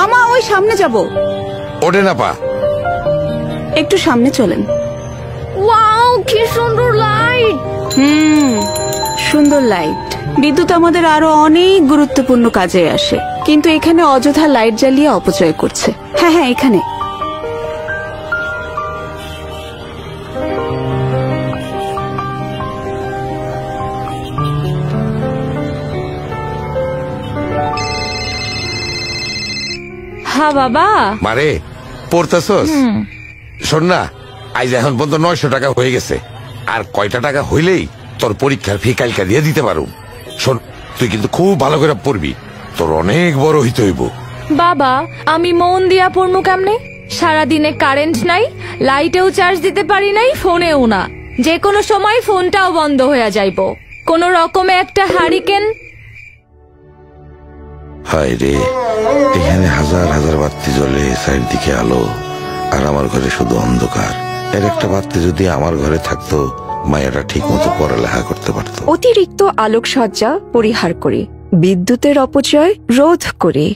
মামা ওই সামনে যাব। ওঠে না পা, একটু সামনে চলেন। ওয়াও কি সুন্দর লাইট। সুন্দর লাইট। বিদ্যুৎ আমাদের আরো অনেক গুরুত্বপূর্ণ কাজে আসে, কিন্তু এখানে অযথা লাইট জ্বালিয়ে অপচয় করছে। হ্যাঁ হ্যাঁ এখানে। হ্যাঁ বাবা। মারে পড়তেছস? শোন না, আজ এখন পর্যন্ত 900 টাকা হয়ে গেছে, আর কয়টা টাকা হইলেই তোর পরীক্ষার ফি কালকা দিয়ে দিতে পারো। শোন, তুই কিন্তু খুব ভালো করে পড়বি, তোর অনেক বড় হইতে হইব। বাবা আমি মন দিয়া পড়মু কেমনে? সারাদিনে কারেন্ট নাই, লাইটেও চার্জ দিতে পারি নাই, ফোনেও না। যে কোনো সময় ফোনটাও বন্ধ হয়ে যাইব। কোন রকমে একটা হারিকেন। হায় রে, এখানে হাজার হাজার বাতি জ্বলে, চারিদিকে আলো, আর আমার ঘরে শুধু অন্ধকার। এর একটা বাতি যদি আমার ঘরে থাকতো, মায়াটা ঠিক মতো পড়ালেখা করতে পারতো। অতিরিক্ত আলোকসজ্জা পরিহার করে বিদ্যুতের অপচয় রোধ করে